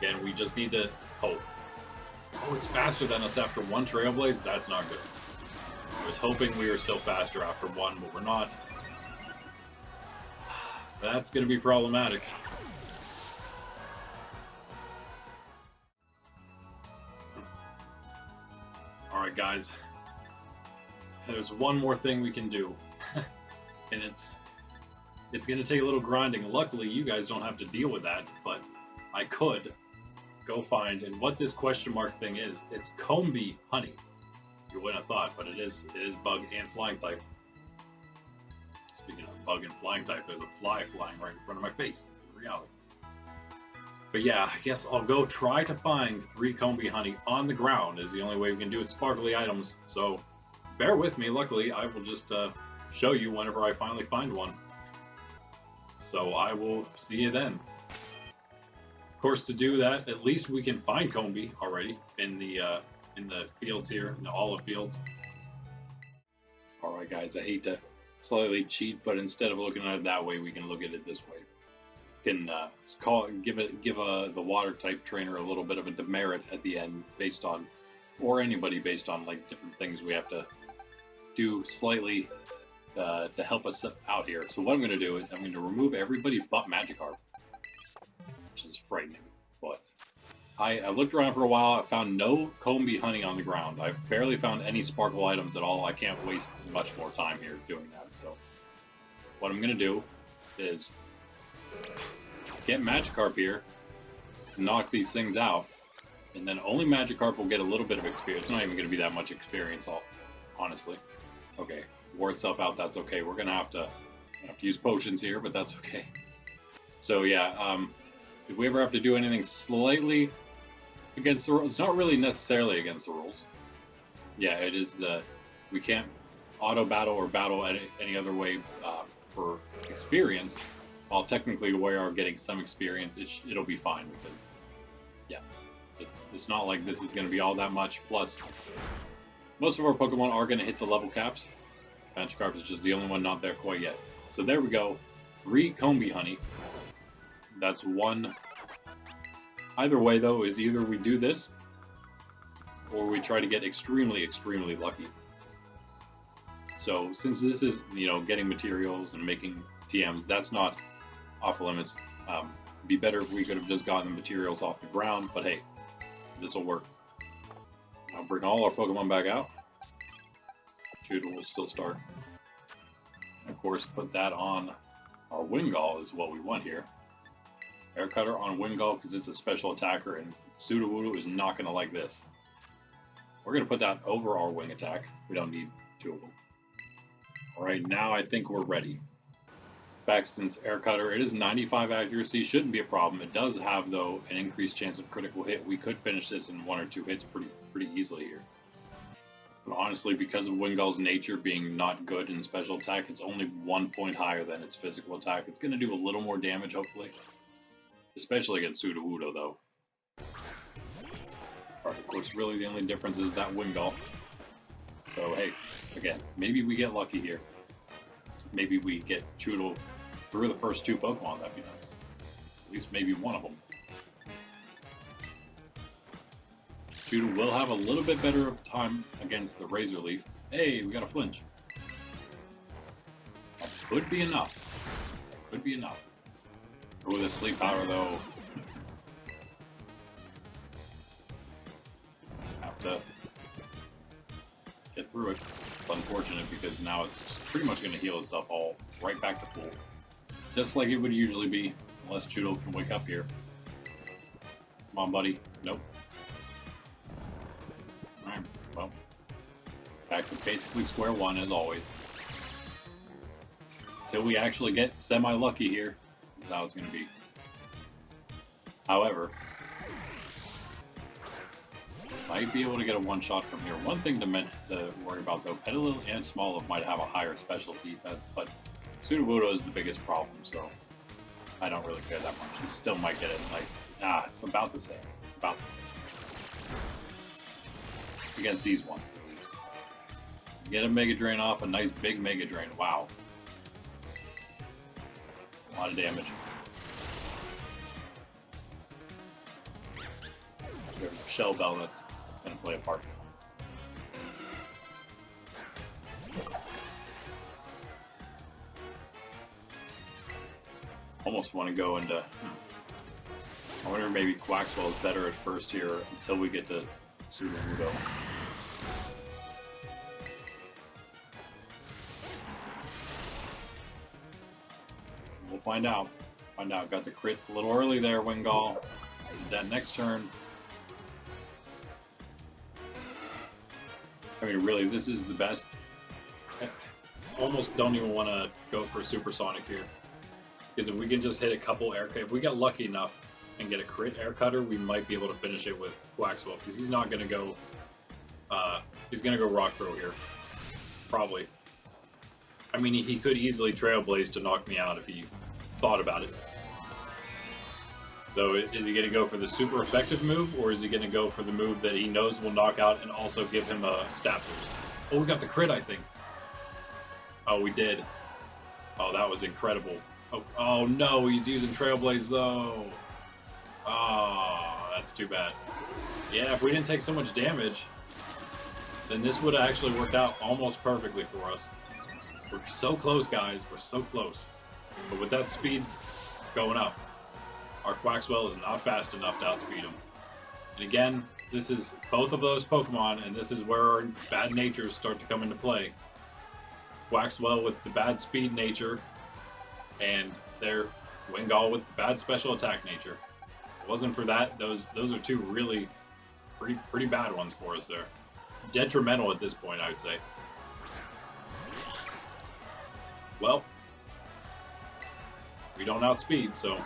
Again, we just need to hope. Oh, it's faster than us after one Trailblaze? That's not good. I was hoping we were still faster after one, but we're not. That's going to be problematic. Alright guys, there's one more thing we can do, and it's going to take a little grinding. Luckily, you guys don't have to deal with that, but I could go find, and what this question mark thing is, it's Pkmn honey. You wouldn't have thought, but it is bug and flying type. Speaking of bug and flying type, there's a fly flying right in front of my face, in reality. But yeah, I guess I'll go try to find 3 Pkmn honey on the ground is the only way we can do it. Sparkly items, so bear with me. Luckily, I will just show you whenever I finally find one. So I will see you then. Of course, to do that, at least we can find Pkmn already in the fields here, in the olive fields. All right, guys, I hate to slightly cheat, but instead of looking at it that way, we can look at it this way. Can give the water type trainer a little bit of a demerit at the end based on, or anybody based on like different things we have to do slightly to help us out here. So what I'm going to do is I'm going to remove everybody but Magikarp, which is frightening. But I looked around for a while. I found no Pkmn honey on the ground. I've barely found any sparkle items at all. I can't waste much more time here doing that. So what I'm going to do is get Magikarp here, knock these things out, and then only Magikarp will get a little bit of experience. It's not even going to be that much experience, honestly. Okay, wore itself out, that's okay. We're going to have to use potions here, but that's okay. So yeah, if we ever have to do anything slightly against the rules, it's not really necessarily against the rules. Yeah, it is we can't auto battle or battle any other way for experience. While technically we are getting some experience, it'll be fine because, yeah, it's not like this is going to be all that much. Plus, most of our Pokemon are going to hit the level caps. Magikarp is just the only one not there quite yet. So there we go, 3 Pkmn honey. That's one. Either way, though, is either we do this or we try to get extremely, extremely lucky. So since this is, getting materials and making TMs, that's not off limits. It'd be better if we could have just gotten the materials off the ground, but hey, this will work. I'll bring all our Pokemon back out. Shooter will still start. And of course, put that on our Wingull is what we want here. Air Cutter on Wingull because it's a special attacker, and Sudowoodo is not going to like this. We're going to put that over our Wing attack. We don't need 2 of them. Alright, now I think we're ready. Back since Air Cutter, it is 95 accuracy, shouldn't be a problem. It does have, though, an increased chance of critical hit. We could finish this in 1 or 2 hits pretty easily here. But honestly, because of Wingull's nature being not good in special attack, it's only 1 point higher than its physical attack. It's going to do a little more damage, hopefully. Especially against Sudowoodo, though. Alright, of course, really the only difference is that Wingull. So, hey, again, maybe we get lucky here. Maybe we get Choodle through the first 2 Pokemon, that'd be nice. At least maybe one of them. Choodle will have a little bit better of time against the Razor Leaf. Hey, we got a flinch. That could be enough. That could be enough. Or with a Sleep Powder, though. Have to get through it. It's unfortunate because now it's pretty much going to heal itself all right back to full. Just like it would usually be, unless Choodle can wake up here. Come on, buddy. Nope. Alright, well. Back to basically square one as always. Until we actually get semi-lucky here, is how it's going to be. However, might be able to get a one-shot from here. One thing to worry about, though, Petilil and Smoliv might have a higher special defense, but Sudowoodo is the biggest problem, so I don't really care that much. He still might get a nice... it's about the same. About the same. Against these ones, at least. Get a Mega Drain off, a nice big Mega Drain. Wow. A lot of damage. Shell Bell that's going to play a part. Almost want to go into... I wonder if maybe Quaxwell is better at first here until we get to Sudowoodo. We'll find out. Got the crit a little early there, Wingull. That next turn. I mean, really, this is the best. I almost don't even want to go for a Supersonic here. Because if we can just hit a couple air... If we get lucky enough and get a crit air cutter, we might be able to finish it with Quaxwell. Because he's not going to go... he's going to go Rock Throw here. Probably. I mean, he could easily Trailblaze to knock me out if he thought about it. So is he going to go for the super effective move, or is he going to go for the move that he knows will knock out and also give him a stat boost? Oh, we got the crit, I think. Oh, we did. Oh, that was incredible. Oh no, he's using Trailblaze though. Oh, that's too bad. Yeah, if we didn't take so much damage, then this would have actually worked out almost perfectly for us. We're so close, guys. We're so close. But with that speed going up, our Quaxwell is not fast enough to outspeed him. And again, this is both of those Pokemon, and this is where our bad natures start to come into play. Quaxwell with the bad speed nature, and their Wingull with the bad special attack nature. If it wasn't for that, those are two really pretty bad ones for us there. Detrimental at this point, I would say. Well, we don't outspeed, so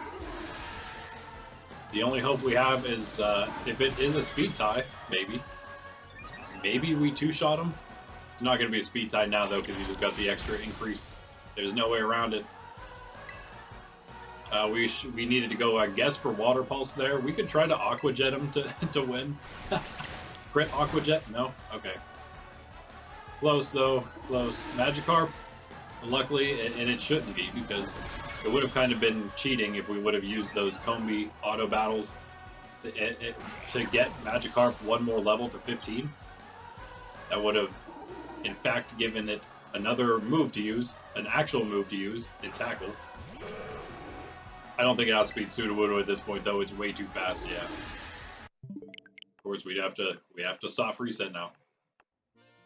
the only hope we have is if it is a speed tie, maybe we two-shot him. It's not going to be a speed tie now, though, because he just got the extra increase. There's no way around it. We needed to go, I guess, for Water Pulse there. We could try to Aqua Jet him to win. Crit Aqua Jet? No? Okay. Close, though. Close. Magikarp? Luckily, and it shouldn't be, because it would have kind of been cheating if we would have used those Combi auto battles to get Magikarp one more level to 15. That would have, in fact, given it another move to use, an actual move to use in Tackle. I don't think it outspeeds Sudowoodo at this point, though. It's way too fast, yeah. Of course, we have to soft reset now.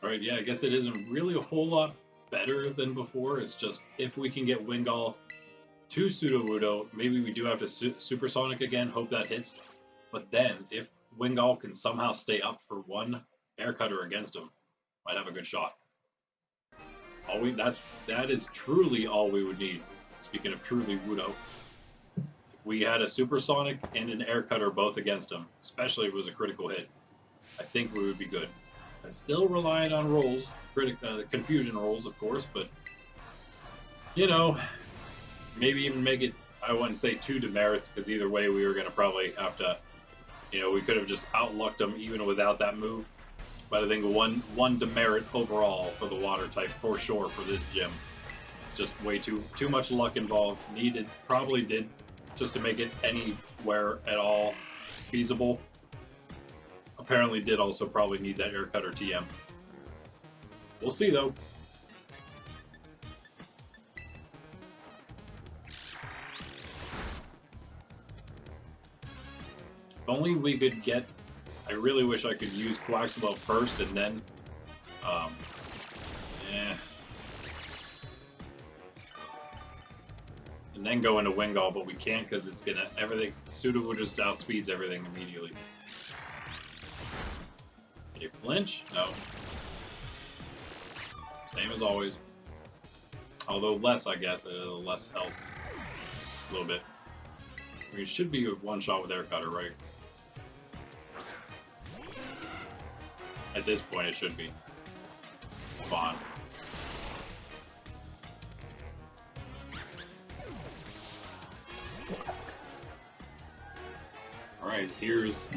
Alright, yeah, I guess it isn't really a whole lot better than before. It's just, if we can get Wingull to Sudowoodo, maybe we do have to Supersonic again, hope that hits. But then, if Wingull can somehow stay up for one air cutter against him, might have a good shot. That is truly all we would need. Speaking of truly Wudo. If we had a Supersonic and an air cutter both against him, especially if it was a critical hit, I think we would be good. I'm still relying on rolls, confusion rolls, of course, but, you know, maybe even make it, I wouldn't say 2 demerits, because either way we were going to probably have to, you know, we could have just outlucked him even without that move. But I think one demerit overall for the water type for sure for this gym. It's just way too much luck involved. Probably did, just to make it anywhere at all feasible. Apparently did also probably need that air cutter TM. We'll see though. If only we could get, I really wish I could use Quaxwell first and then, and then go into Wingull, but we can't because it's gonna, Sudowoodo just outspeeds everything immediately. Did it flinch? No. Same as always. Although less, I guess, less health. A little bit. I mean, it should be a one-shot with air cutter, right? At this point, it should be. Come on. Alright, here's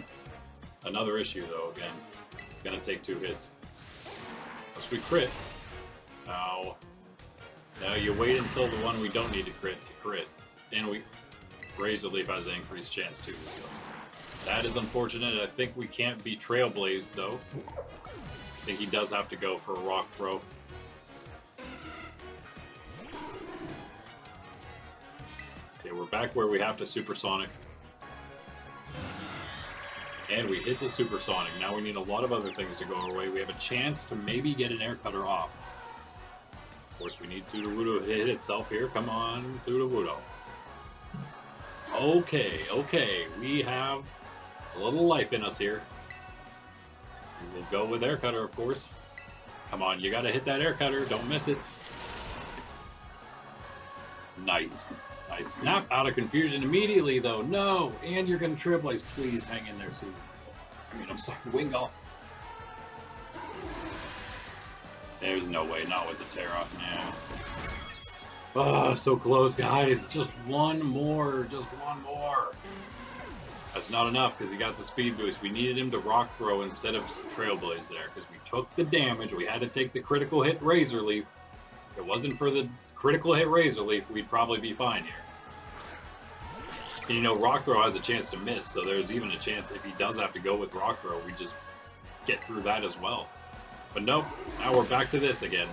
another issue, though, again. It's gonna take 2 hits. Unless we crit. No. No, you wait until the one we don't need to crit. And we... Razor Leaf has an increased chance, too, so... That is unfortunate. I think we can't be Trailblazed, though. I think he does have to go for a rock throw. Okay, we're back where we have to Supersonic. And we hit the Supersonic. Now we need a lot of other things to go our way. We have a chance to maybe get an Air Cutter off. Of course, we need Sudowoodo to hit itself here. Come on, Sudowoodo. Okay, okay. We have a little life in us here. We'll go with Air Cutter, of course. Come on, you gotta hit that Air Cutter. Don't miss it. Nice. Nice. Snap out of confusion immediately, though. No! And you're gonna Trailblaze. Please hang in there, Sue. I'm sorry, Wingull. There's no way, not with the Tera. Yeah. Oh, so close, guys. Just one more. Just one more. That's not enough because he got the speed boost. We needed him to rock throw instead of Trailblaze there because we took the damage. We had to take the critical hit Razor Leaf. If it wasn't for the critical hit Razor Leaf, we'd probably be fine here. And you know, Rock Throw has a chance to miss, so there's even a chance if he does have to go with Rock Throw, we just get through that as well. But nope, now we're back to this again.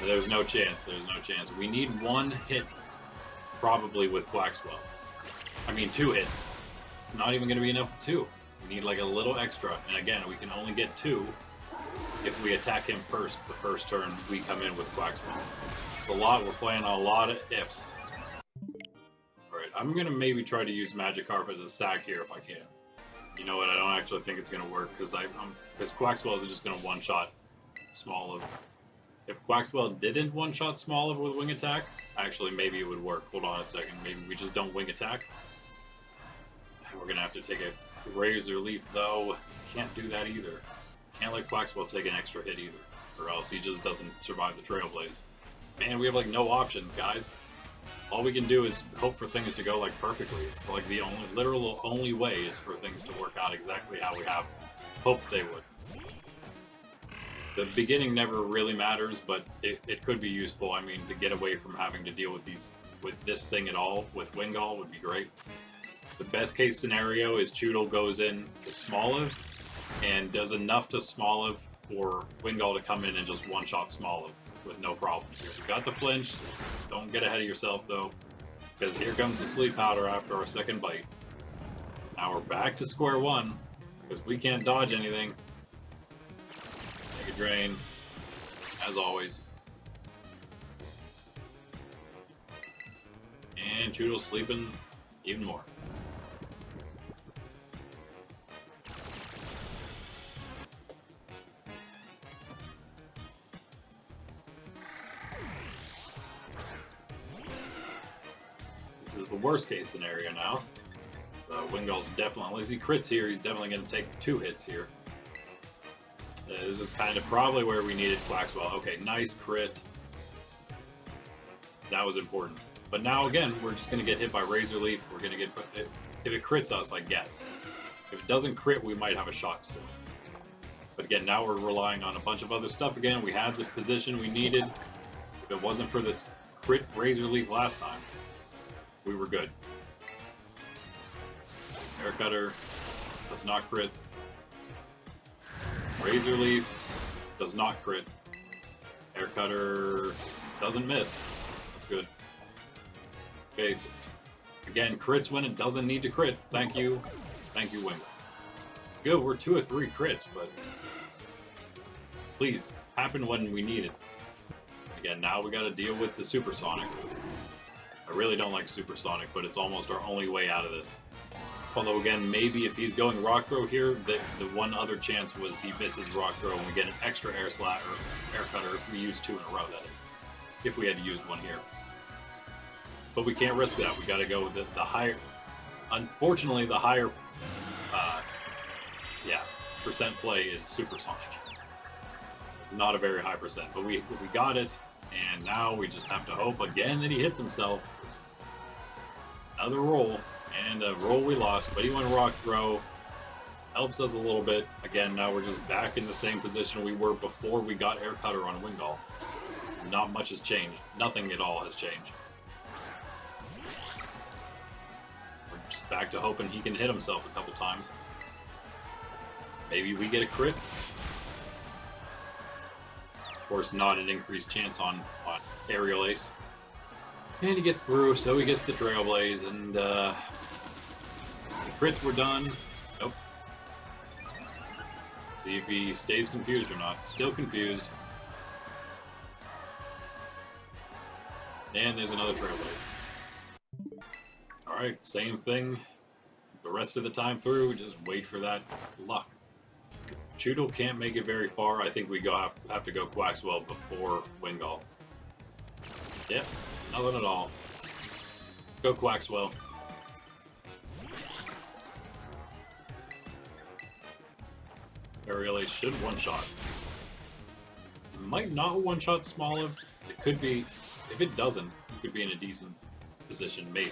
There's no chance, there's no chance. We need one hit, probably with Quaxwell. I mean, 2 hits. It's not even going to be enough for 2. We need like a little extra, and again, we can only get 2 if we attack him first. The first turn, we come in with Quaxwell. It's a lot, we're playing on a lot of ifs. Alright, I'm going to maybe try to use Magikarp as a sack here if I can. You know what, I don't actually think it's going to work, because Quaxwell is just going to one-shot Smoliv. If Quaxwell didn't one-shot Smoliv with Wing Attack, actually maybe it would work. Hold on a second, maybe we just don't Wing Attack. We're going to have to take a Razor Leaf, though. Can't do that either. Can't let Quaxwell take an extra hit either, or else he just doesn't survive the Trailblaze. Man, we have like no options, guys. All we can do is hope for things to go like perfectly. It's like the literal only way is for things to work out exactly how we have hoped they would. The beginning never really matters, but it could be useful. I mean, to get away from having to deal with this thing at all with Wingull would be great. The best case scenario is Choodle goes in to Smoliv and does enough to Smoliv for Wingull to come in and just one-shot Smoliv with no problems here. You got the flinch. Don't get ahead of yourself, though, because here comes the Sleep Powder after our second bite. Now we're back to square one, because we can't dodge anything. Take a drain, as always. And Choodle's sleeping even more. This is the worst case scenario now. Wingull's definitely, unless he crits here, he's definitely going to take 2 hits here. This is kind of probably where we needed Quaxwell. Okay, nice crit. That was important. But now again, we're just going to get hit by Razor Leaf. We're going to get, if it crits us, I guess. If it doesn't crit, we might have a shot still. But again, now we're relying on a bunch of other stuff again. We had the position we needed. If it wasn't for this crit Razor Leaf last time, we were good. Air Cutter does not crit. Razor Leaf does not crit. Air Cutter doesn't miss. That's good. Okay, so again, crits when it doesn't need to crit. Thank you. Thank you, Wingull. It's good, we're 2 of 3 crits, but please, happen when we need it. Again, now we gotta deal with the Supersonic. I really don't like Supersonic, but it's almost our only way out of this. Although again, maybe if he's going Rock Throw here, the one other chance was he misses Rock Throw and we get an extra Air Slat or Air Cutter if we use 2 in a row, that is. If we had used 1 here. But we can't risk that. We gotta go with the higher... Unfortunately, the higher percent play is Supersonic. It's not a very high percent, but we got it, and now we just have to hope again that he hits himself. Another roll. And a roll we lost, but he went Rock Throw. Helps us a little bit. Again, now we're just back in the same position we were before we got Air Cutter on Wingull. Not much has changed. Nothing at all has changed. We're just back to hoping he can hit himself a couple times. Maybe we get a crit. Of course, not an increased chance on Aerial Ace. And he gets through, so he gets the Trailblaze, and the crits were done. Nope. See if he stays confused or not. Still confused. And there's another Trailblaze. Alright, same thing. The rest of the time through, just wait for that luck. Choodle can't make it very far. I think we have to go Quaxwell before Wingull. Yep, nothing at all. Go Quaxwell. Aerial Ace should one-shot. Might not one-shot Smoliv. It could be. If it doesn't, it could be in a decent position, maybe.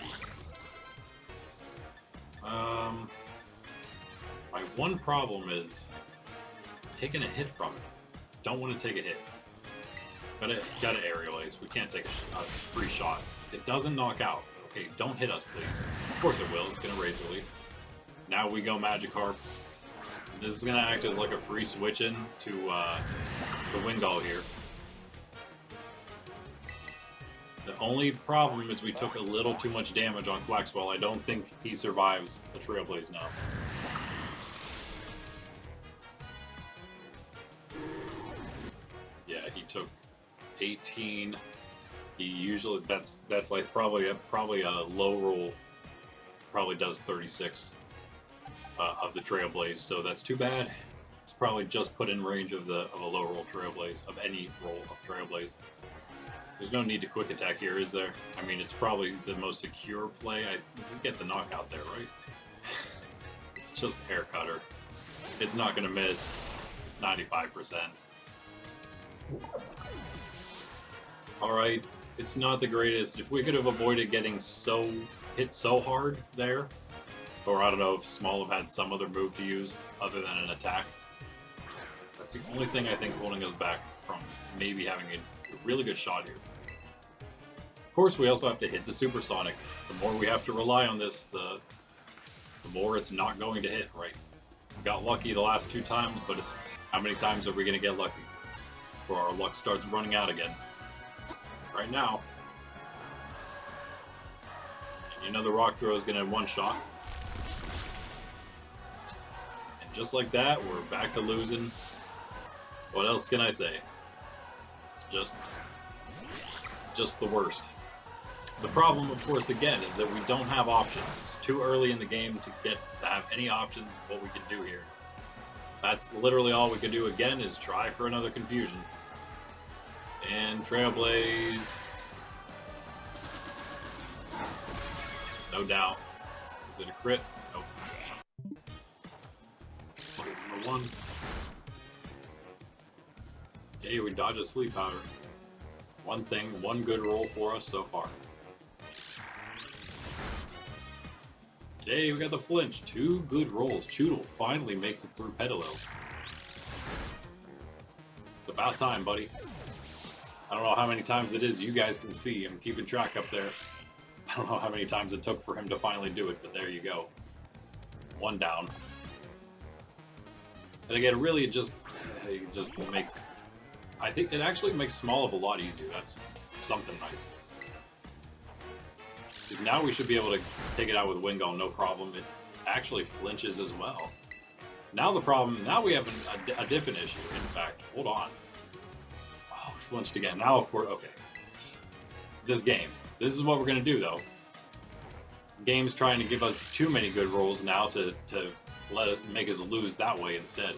My one problem is taking a hit from it. Don't want to take a hit. Gotta Aerial Ace. We can't take a free shot. It doesn't knock out. Okay, don't hit us, please. Of course it will. It's gonna Razor Leaf. Now we go Magikarp. This is gonna act as like a free switch in to the Wingull here. The only problem is we took a little too much damage on Quaxwell. I don't think he survives the Trailblaze now. Yeah, he took 18. He usually that's like probably a low roll. Probably does 36 of the Trailblaze, so that's too bad. It's probably just put in range of a low roll Trailblaze, of any roll of Trailblaze. There's no need to quick attack here, is there? I mean, it's probably the most secure play. I get the knockout there, right? It's just Hair Cutter. It's not gonna miss. It's 95%. Alright, it's not the greatest. If we could have avoided getting hit so hard there, or I don't know if Smoliv had some other move to use other than an attack. That's the only thing I think holding us back from maybe having a really good shot here. Of course, we also have to hit the Supersonic. The more we have to rely on this, the more it's not going to hit, right? We got lucky the last 2 times, but it's how many times are we going to get lucky before our luck starts running out again? Right now. And you know the Rock Throw is going to one-shot. And just like that, we're back to losing. What else can I say? It's just the worst. The problem, of course, again, is that we don't have options. It's too early in the game to have any options of what we can do here. That's literally all we can do again, is try for another confusion. And Trailblaze. No doubt. Is it a crit? Nope. Number 1. Okay, we dodge a Sleep Powder. One good roll for us so far. Okay, we got the flinch. 2 good rolls. Choodle finally makes it through Petalil. It's about time, buddy. I don't know how many times it is. You guys can see. I'm keeping track up there. I don't know how many times it took for him to finally do it, but there you go. 1 down. And again, really, it just makes... I think it actually makes Smoliv a lot easier. That's something nice. Because now we should be able to take it out with Wingull, no problem. It actually flinches as well. Now the problem, now we have a different issue, in fact. Hold on. Oh, we flinched again. Now, of course, okay. This is what we're going to do, though. Game's trying to give us too many good rolls now to make us lose that way instead.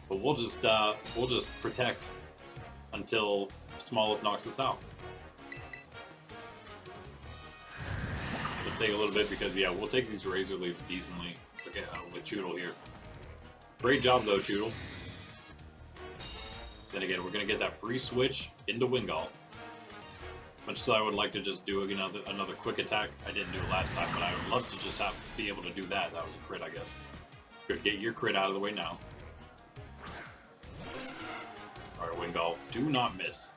But we'll just protect until Smoliv knocks us out. It'll take a little bit because, yeah, we'll take these Razor Leaves decently with Choodle here. Great job, though, Choodle. Then again, we're going to get that free switch into Wingull. As much as I would like to just do another quick attack, I didn't do it last time, but I would love to just be able to do that. That was a crit, I guess. Good, get your crit out of the way now. Alright, Wingull, do not miss.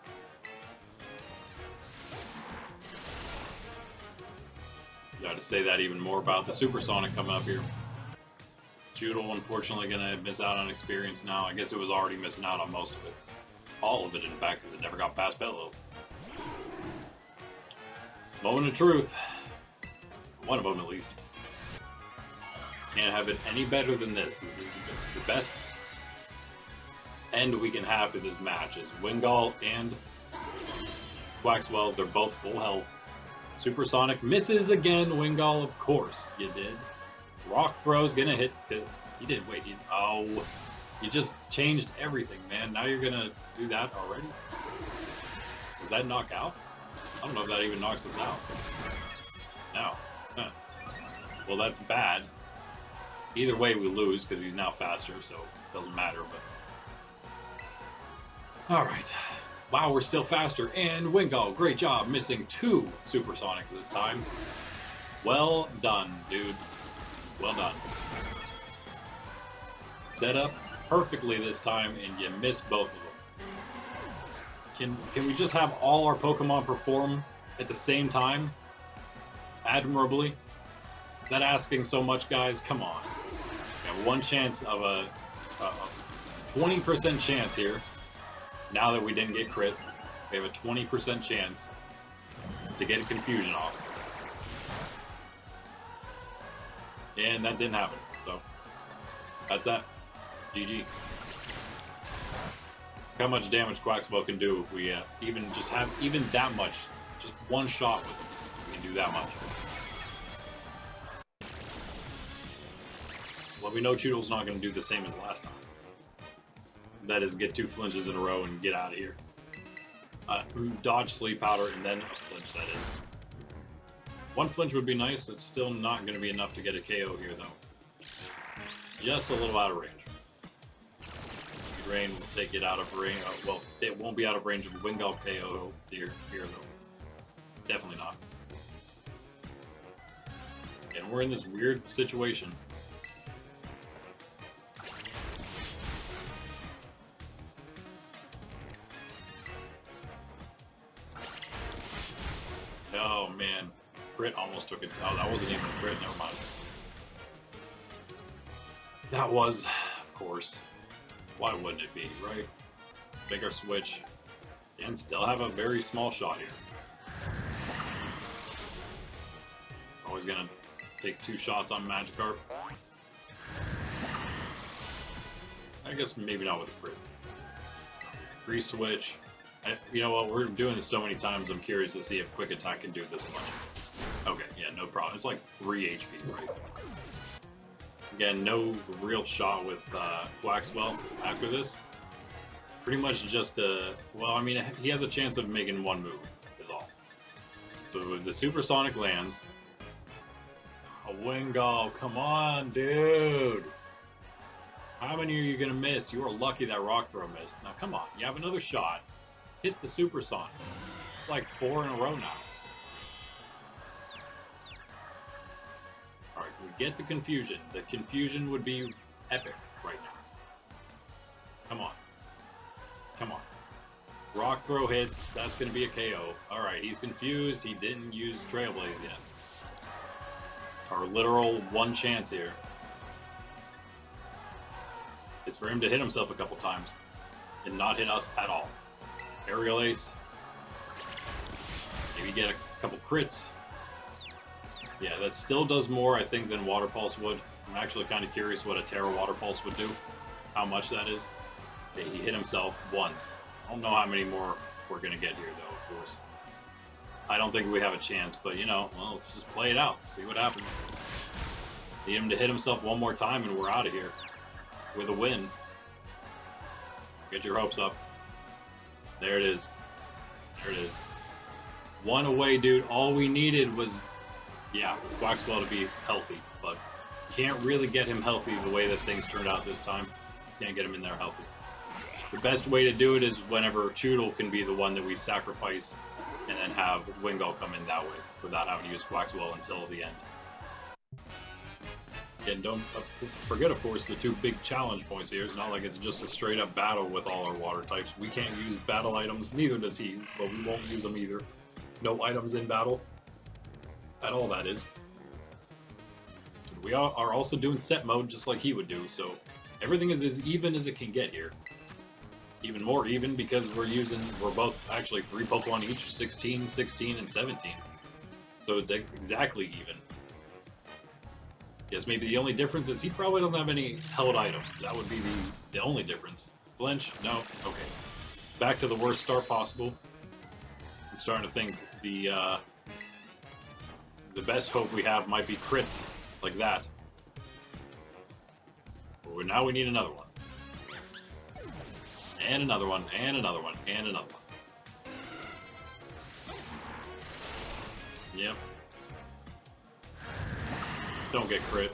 That Gotta say that even more about the Supersonic coming up here. Choodle, unfortunately, gonna miss out on experience now. I guess it was already missing out on most of it. All of it, in fact, because it never got past Bello. Moment of truth. One of them, at least. Can't have it any better than this. This is the best end we can have to this match. Is Wingull and Quaxwell, they're both full health. Supersonic misses again. Wingull, of course, you did. Rock throw's gonna hit. He did. Wait. Oh, you just changed everything, man. Now you're gonna do that already? Does that knock out? I don't know if that even knocks us out. No. Huh. Well, that's bad. Either way, we lose because he's now faster, so it doesn't matter. But all right. Wow, we're still faster. And Wingull, great job missing 2 Supersonics this time. Well done, dude. Well done. Set up perfectly this time, and you missed both of them. Can we just have all our Pokemon perform at the same time? Admirably? Is that asking so much, guys? Come on. We have one chance of a 20% chance here. Now that we didn't get crit, we have a 20% chance to get confusion off. And that didn't happen, so that's that. GG. How much damage Quaxwell can do if we even that much, just one shot with him, we can do that much. Well, we know Choodle's not going to do the same as last time. That is, get 2 flinches in a row and get out of here. Dodge Sleep Powder and then a flinch, that is. 1 flinch would be nice. That's still not going to be enough to get a KO here, though. Just a little out of range. Rain will take it out of range. Well, it won't be out of range of Wingull KO here, though. Definitely not. And we're in this weird situation. Oh man, crit almost took it. Oh, that wasn't even a crit. Never mind. That was, of course. Why wouldn't it be, right? Bigger switch, and still have a very small shot here. Always gonna take 2 shots on Magikarp. I guess maybe not with a crit. Free switch. You know what? We're doing this so many times. I'm curious to see if Quick Attack can do this much. Okay, yeah, no problem. It's like 3 HP, right? Again, no real shot with Quaxwell after this. Pretty much just well, I mean, he has a chance of making 1 move, is all. So the Supersonic lands. A Wingull, come on, dude! How many are you gonna miss? You are lucky that Rock Throw missed. Now, come on, you have another shot. Hit the Supersonic. It's like 4 in a row now. Alright, we get the confusion. The confusion would be epic right now. Come on. Come on. Rock Throw hits. That's going to be a KO. Alright, he's confused. He didn't use Trailblaze yet. Our literal 1 chance here is for him to hit himself a couple times and not hit us at all. Aerial Ace. Maybe get a couple crits. Yeah, that still does more, I think, than Water Pulse would. I'm actually kind of curious what a Tera Water Pulse would do. How much that is. Okay, he hit himself once. I don't know how many more we're going to get here, though, of course. I don't think we have a chance, but, you know, well, let's just play it out. See what happens. Need him to hit himself 1 more time, and we're out of here. With a win. Get your hopes up. There it is. There it is. 1 away, dude. All we needed was, yeah, Quaxwell to be healthy, but can't really get him healthy the way that things turned out this time. Can't get him in there healthy. The best way to do it is whenever Choodle can be the one that we sacrifice and then have Wingull come in that way without having to use Quaxwell until the end. Again, don't forget, of course, the 2 big challenge points here. It's not like it's just a straight-up battle with all our water types. We can't use battle items, neither does he, but we won't use them either. No items in battle. At all, that is. we are also doing set mode just like he would do, so everything is as even as it can get here. Even more even because we're both actually 3 Pokemon each, 16, 16, and 17. So it's exactly even. Yes, maybe the only difference is he probably doesn't have any held items. That would be the only difference. Flinch? No? Okay. Back to the worst start possible. I'm starting to think the best hope we have might be crits like that. But now we need another one. And another one, and another one, and another one. Yep. Don't get crit.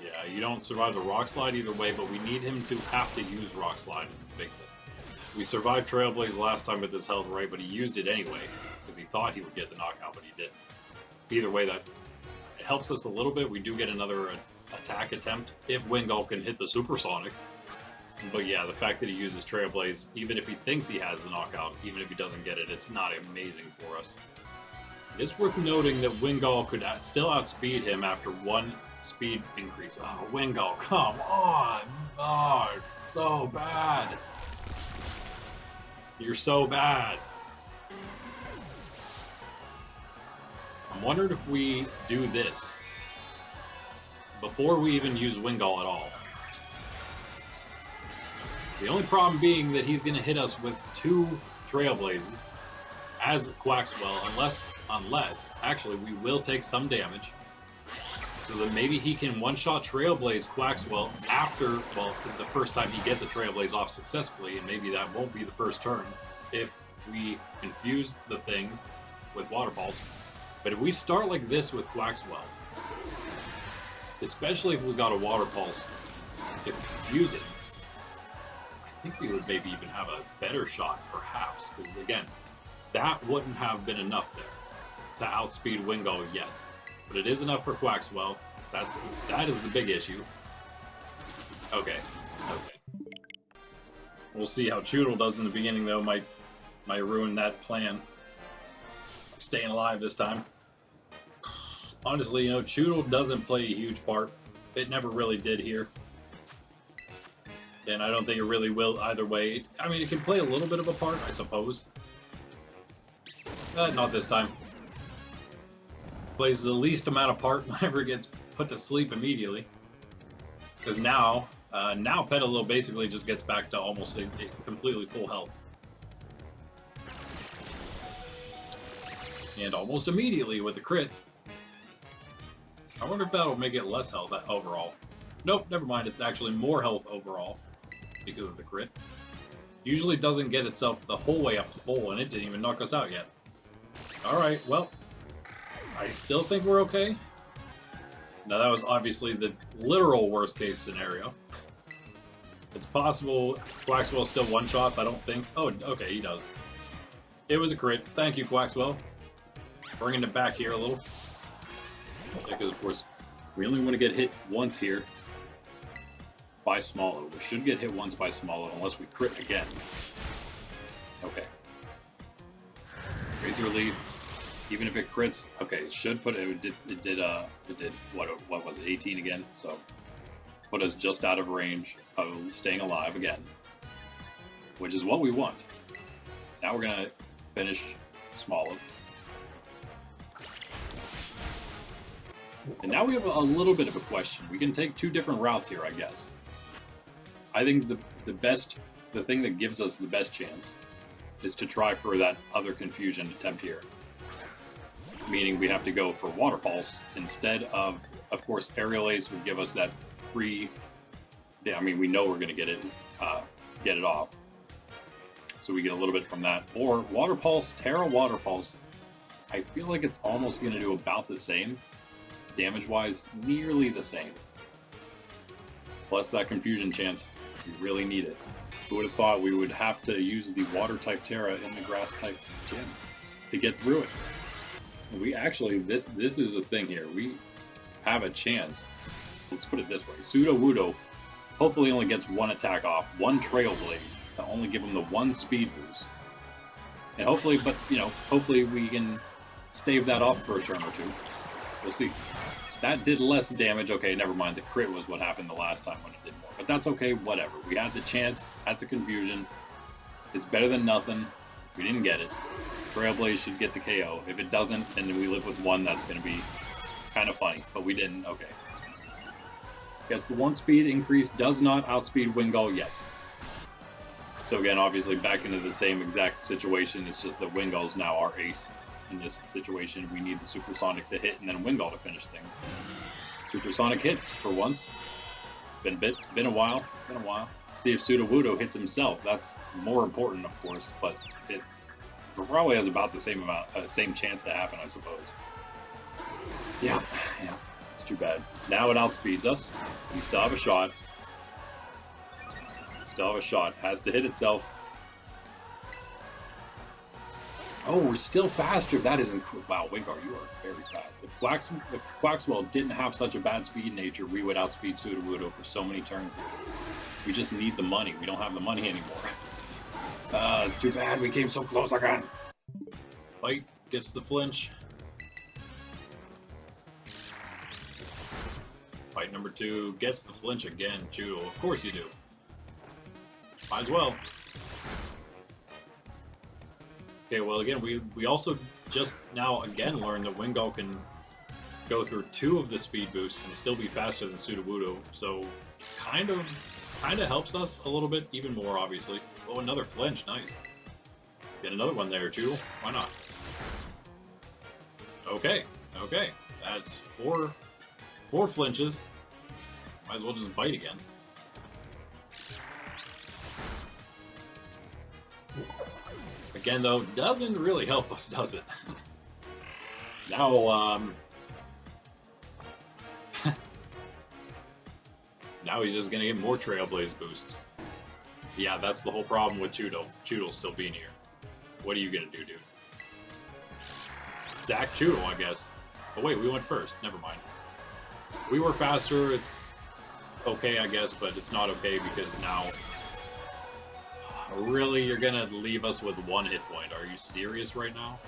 Yeah, you don't survive the Rock Slide either way, but we need him to have to use Rock Slide as a big thing. We survived Trailblaze last time with this health right, but he used it anyway, because he thought he would get the knockout, but he didn't. Either way, that it helps us a little bit. We do get another attack attempt if Wingull can hit the Supersonic. But yeah, the fact that he uses Trailblaze, even if he thinks he has the knockout, even if he doesn't get it, it's not amazing for us. It's worth noting that Wingull could still outspeed him after 1 speed increase. Oh, Wingull, come on! Oh, it's so bad. You're so bad. I'm wondering if we do this before we even use Wingull at all. The only problem being that he's going to hit us with 2 Trailblazes as Quaxwell, unless, actually, we will take some damage. So that maybe he can one-shot Trailblaze Quaxwell after, well, the first time he gets a Trailblaze off successfully, and maybe that won't be the first turn if we confuse the thing with Water Pulse. But if we start like this with Quaxwell, especially if we got a Water Pulse to confuse it, I think we would maybe even have a better shot, perhaps, because again, that wouldn't have been enough there to outspeed Wingull yet. But it is enough for Quaxwell. That is the big issue. Okay. We'll see how Choodle does in the beginning, though. Might ruin that plan. Staying alive this time. Honestly, you know, Choodle doesn't play a huge part. It never really did here. And I don't think it really will either way. I mean, it can play a little bit of a part, I suppose. Not this time. Plays the least amount of part whenever it gets put to sleep immediately. Because now Petalil basically just gets back to almost a completely full health. And almost immediately with the crit. I wonder if that'll make it less health overall. Nope, never mind. It's actually more health overall because of the crit. Usually doesn't get itself the whole way up to full, and it didn't even knock us out yet. Alright, well, I still think we're okay. Now that was obviously the literal worst case scenario. It's possible Quaxwell still one-shots, I don't think. Oh, okay, he does. It was a crit. Thank you, Quaxwell. Bringing it back here a little. Because, of course, we only want to get hit once here by Swallow. We should get hit once by Swallow unless we crit again. Okay. Razor Leaf, even if it crits, okay, it should put it. It did what was it? 18 again. So put us just out of range of staying alive again, which is what we want. Now we're gonna finish Swallow. And now we have a little bit of a question. We can take 2 different routes here, I guess. I think the thing that gives us the best chance is to try for that other confusion attempt here. Meaning we have to go for Water Pulse instead of course, Aerial Ace would give us that free. Yeah, I mean, we know we're going to get it off. So we get a little bit from that. Or Water Pulse, Tera Water Pulse. I feel like it's almost going to do about the same. Damage-wise, nearly the same. Plus that confusion chance, we really need it. Who would have thought we would have to use the Water-type Tera in the Grass-type gym to get through it? We actually, this is a thing here. We have a chance. Let's put it this way. Sudowoodo hopefully only gets 1 attack off, 1 Trailblaze to only give him the 1 speed boost. And hopefully, but, you know, hopefully we can stave that off for a turn or 2. We'll see. That did less damage. Okay, never mind. The crit was what happened the last time when it did more. But that's okay, whatever. We had the chance at the confusion. It's better than nothing. We didn't get it. Trailblaze should get the KO. If it doesn't, and we live with one, that's going to be kind of funny. But we didn't. Okay. Guess the 1 speed increase does not outspeed Wingull yet. So again, obviously back into the same exact situation. It's just that Wingull's now our ace in this situation. We need the Supersonic to hit and then Wingull to finish things. Supersonic hits for once. Been a while. See if Sudowoodo hits himself. That's more important, of course, but it probably has about the same chance to happen, I suppose. Yeah, it's too bad. Now it outspeeds us. We still have a shot. Has to hit itself. Oh, we're still faster. That is incredible. Wow, Wingull, you are very fast. If Quaxwell didn't have such a bad speed nature, we would outspeed Sudowoodo for so many turns here. We just need the money. We don't have the money anymore. It's too bad. We came so close again. Fight gets the flinch. Fight number 2 gets the flinch again. Choodle, of course you do. Might as well. Okay, well again, we also just now again learned that Wingull can go through 2 of the speed boosts and still be faster than Sudowoodo, so kind of helps us a little bit, even more obviously. Oh, another flinch, nice. Get another one there, Choodle. Why not? Okay, that's four flinches. Might as well just bite again. Again, though, doesn't really help us, does it? Now, now he's just gonna get more Trailblaze boosts. Yeah, that's the whole problem with Choodle still being here. What are you gonna do, dude? Sack Choodle, I guess. Oh wait, we went first. Never mind. We were faster. It's okay, I guess, but it's not okay because now... Really, you're gonna leave us with 1 hit point? Are you serious right now?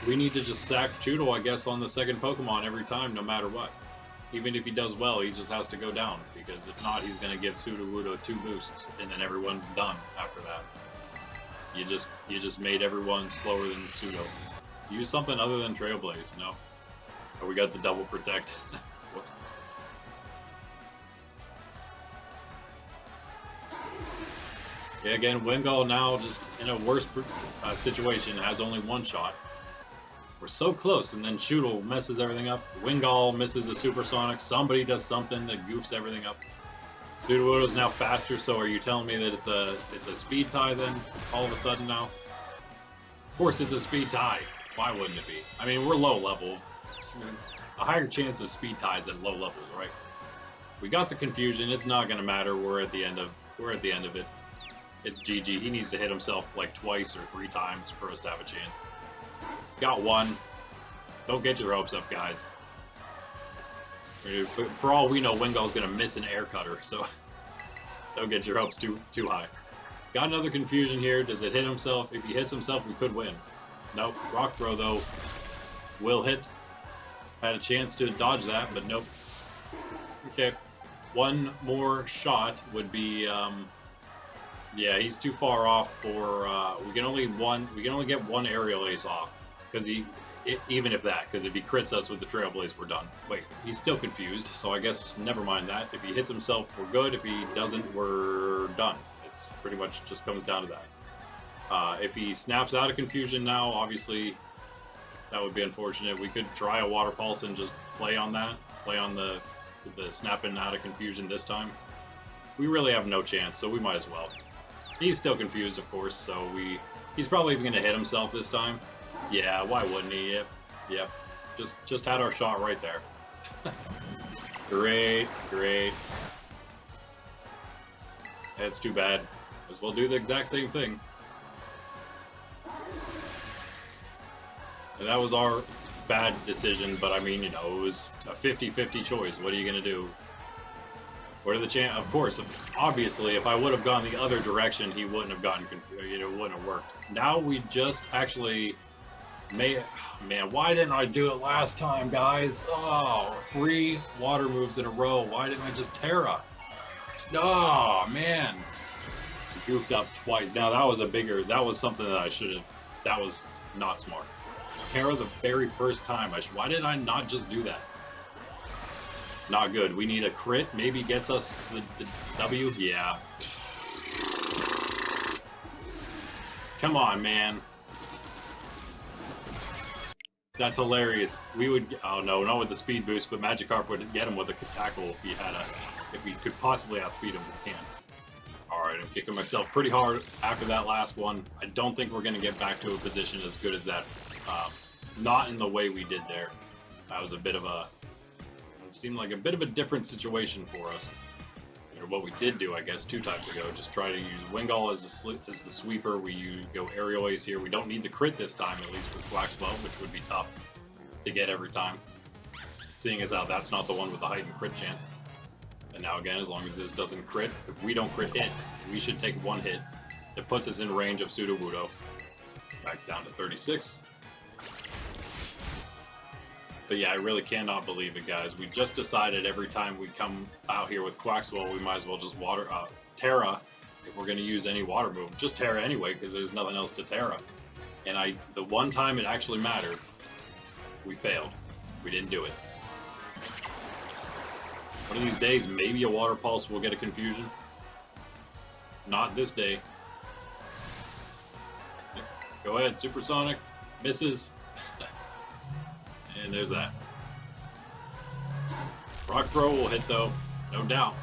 We need to just sack Choodle, I guess, on the second Pokemon every time, no matter what. Even if he does well, he just has to go down, because if not, he's gonna give Sudowoodo 2 boosts, and then everyone's done after that. You just made everyone slower than Pseudo. Use something other than Trailblaze, no? Oh, we got the double protect. Whoops. Yeah, again, Wingull now just in a worse situation, has only 1 shot. We're so close, and then Choodle messes everything up. Wingull misses a Supersonic. Somebody does something that goofs everything up. Sudowoodo's now faster, so are you telling me that it's a speed tie then, all of a sudden now? Of course it's a speed tie. Why wouldn't it be? I mean, we're low level. It's a higher chance of speed ties at low levels, right? We got the confusion. It's not going to matter. We're at the end of it. It's GG. He needs to hit himself like 2 or 3 times for us to have a chance. Got 1. Don't get your hopes up, guys. For all we know, Wingull's going to miss an air cutter, so don't get your hopes too high. Got another confusion here. Does it hit himself? If he hits himself, we could win. Nope. Rock Throw, though, will hit. Had a chance to dodge that, but nope. Okay. 1 more shot would be... yeah, he's too far off for... we can only get 1 aerial ace off. Because even if that, because if he crits us with the Trailblaze, we're done. Wait, he's still confused, so I guess never mind that. If he hits himself, we're good. If he doesn't, we're done. It's pretty much just comes down to that. If he snaps out of confusion now, obviously, that would be unfortunate. We could try a Water Pulse and just play on that. Play on the snapping out of confusion this time. We really have no chance, so we might as well. He's still confused, of course, so he's probably even going to hit himself this time. Yeah, why wouldn't he? Yep. Just had our shot right there. Great. That's too bad, because we'll do the exact same thing. And that was our bad decision, but I mean, you know, it was a 50-50 choice. What are you going to do? What are the chances? Of course, obviously, if I would have gone the other direction, he wouldn't have gotten confused. It wouldn't have worked. Now we just actually... Man, why didn't I do it last time, guys? Oh, 3 water moves in a row. Why didn't I just Tera? Oh, man. Goofed up twice. Now, that was something that I should have, that was not smart. Tera the very first time. Why did I not just do that? Not good. We need a crit. Maybe gets us the W. Yeah. Come on, man. That's hilarious. We would, oh no, not with the speed boost, but Magikarp would get him with a tackle if we could possibly outspeed him. We can't. Alright, I'm kicking myself pretty hard after that last one. I don't think we're going to get back to a position as good as that. Not in the way we did there. That was a bit of a, it seemed like a bit of a different situation for us. Or what we did do, I guess, 2 times ago. Just try to use Wingull as the sweeper. We go Aerial Ace here. We don't need the crit this time, at least with Quaxwell, which would be tough to get every time. Seeing as how that's not the one with the heightened crit chance. And now again, as long as this doesn't crit, if we don't crit hit, we should take 1 hit. It puts us in range of Sudowoodo. Back down to 36. But yeah, I really cannot believe it, guys. We just decided every time we come out here with Quaxwell, we might as well just Tera, if we're going to use any water move. Just Tera anyway, because there's nothing else to Tera. And the one time it actually mattered, we failed. We didn't do it. One of these days, maybe a Water Pulse will get a confusion. Not this day. Go ahead, Supersonic. Misses. And there's that. Rock Throw will hit though, no doubt.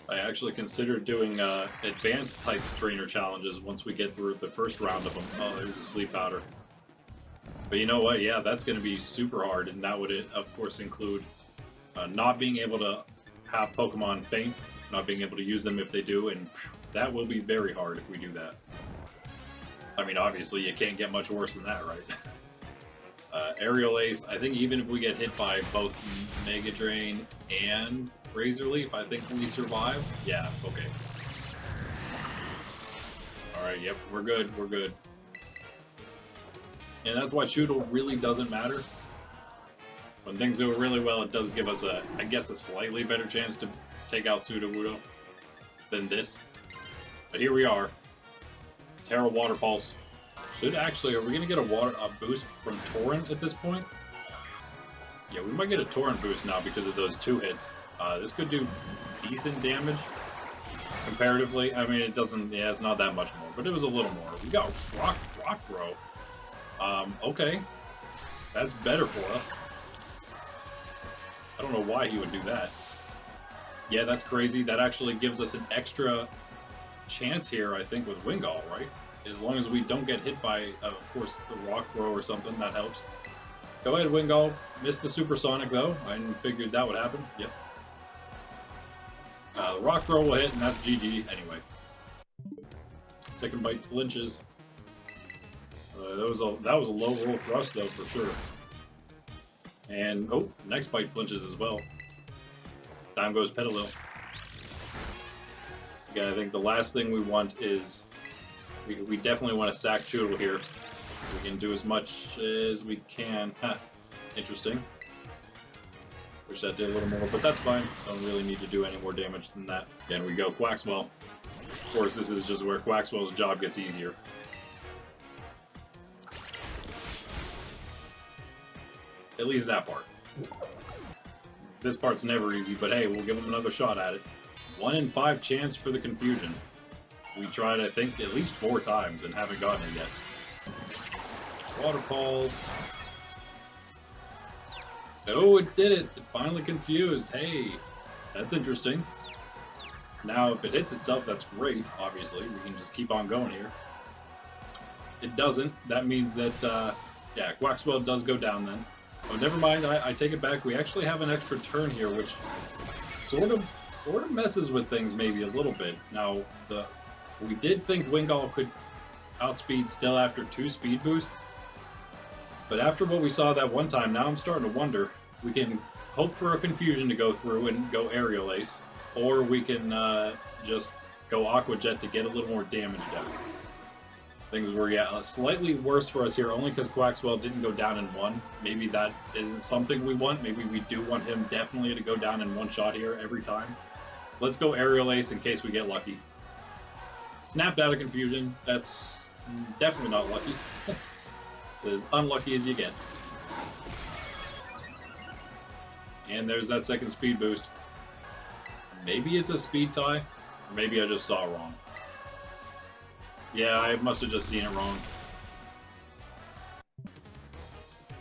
I actually considered doing advanced type trainer challenges once we get through the first round of them. Oh, there's a Sleep Powder. But you know what? Yeah, that's going to be super hard, and that would, of course, include not being able to have Pokemon faint, not being able to use them if they do, and that will be very hard if we do that. I mean, obviously, you can't get much worse than that, right? Aerial Ace, I think even if we get hit by both Mega Drain and Razor Leaf, I think we survive. Yeah, okay. Alright, yep, we're good, we're good. And that's why Shoodle really doesn't matter. When things go really well, it does give us I guess, a slightly better chance to take out Sudowoodo than this. But here we are. Tera Water Pulse. Should actually, are we going to get a boost from Torrent at this point? Yeah, we might get a Torrent boost now because of those 2 hits. This could do decent damage comparatively. I mean, it doesn't, yeah, it's not that much more, but it was a little more. We got Rock Throw. Okay. That's better for us. I don't know why he would do that. Yeah, that's crazy. That actually gives us an extra chance here, I think, with Wingull, right? As long as we don't get hit by, of course, the Rock Throw or something, that helps. Go ahead, Wingull. Missed the Supersonic, though. I figured that would happen. Yep. The Rock Throw will hit, and that's GG anyway. Second bite flinches. That was a low roll for us, though, for sure. And, oh, next bite flinches as well. Time goes Petalil. Again, I think the last thing we want is... We definitely want to sack Shoodle here. We can do as much as we can. Huh. Interesting. Wish that did a little more, but that's fine. Don't really need to do any more damage than that. Again, we go Quaxwell. Of course, this is just where Quaxwell's job gets easier. At least that part. This part's never easy, but hey, we'll give him another shot at it. 1 in 5 chance for the confusion. We tried, I think, at least 4 times and haven't gotten it yet. Water Pulse. Oh, it did it! It finally confused. Hey, that's interesting. Now, if it hits itself, that's great, obviously. We can just keep on going here. It doesn't. That means that, yeah, Quaxwell does go down then. Oh, never mind. I take it back. We actually have an extra turn here, which sort of messes with things maybe a little bit. Now, we did think Wingull could outspeed still after 2 speed boosts, but after what we saw that one time, now I'm starting to wonder. We can hope for a confusion to go through and go Aerial Ace, or we can just go Aqua Jet to get a little more damage down. Things were, yeah, slightly worse for us here, only because Quaxwell didn't go down in one. Maybe that isn't something we want. Maybe we do want him definitely to go down in one shot here every time. Let's go Aerial Ace in case we get lucky. Snapped out of Confusion. That's definitely not lucky. It's as unlucky as you get. And there's that second speed boost. Maybe it's a speed tie, or maybe I just saw it wrong. Yeah, I must have just seen it wrong.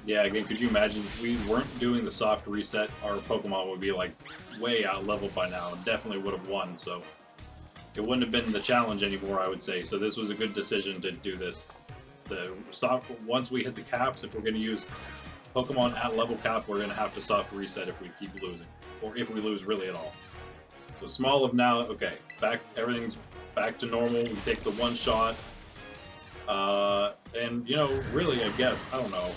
Yeah, again, could you imagine if we weren't doing the soft reset, our Pokemon would be like way out leveled by now and definitely would have won, so it wouldn't have been the challenge anymore, I would say. So this was a good decision to do this. Once we hit the caps, if we're going to use Pokemon at level cap, we're going to have to soft reset if we keep losing, or if we lose really at all. So small of now, okay, everything's back to normal. We take the one shot, and you know, really, I guess I don't know.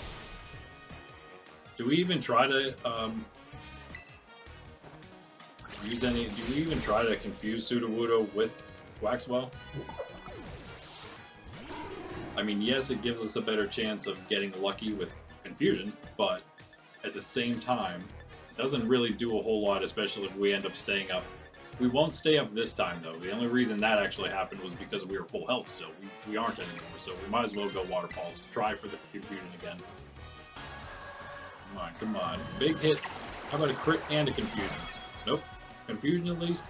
Do we even try to use any? Do we even try to confuse Sudowoodo with Waxwell? I mean, yes, it gives us a better chance of getting lucky with Confusion, but at the same time, it doesn't really do a whole lot, especially if we end up staying up. We won't stay up this time, though. The only reason that actually happened was because we were full health still. We aren't anymore, so we might as well go Waterfalls. Try for the Confusion again. Come on, come on. Big hit. How about a crit and a Confusion? Nope. Confusion at least?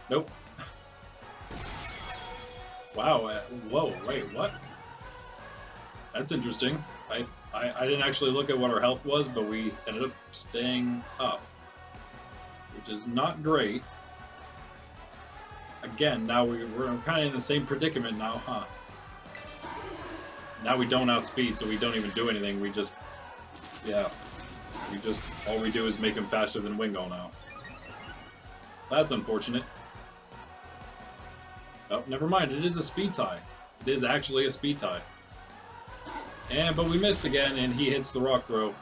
Nope. Wow. Whoa, wait, what? That's interesting. I didn't actually look at what our health was, but we ended up staying up, which is not great. Again, now we're kind of in the same predicament now, huh? Now we don't outspeed, so we don't even do anything. We just, yeah, all we do is make him faster than Wingull now. That's unfortunate. Oh, never mind. It is a speed tie. It is actually a speed tie. But we missed again, and he hits the rock throw.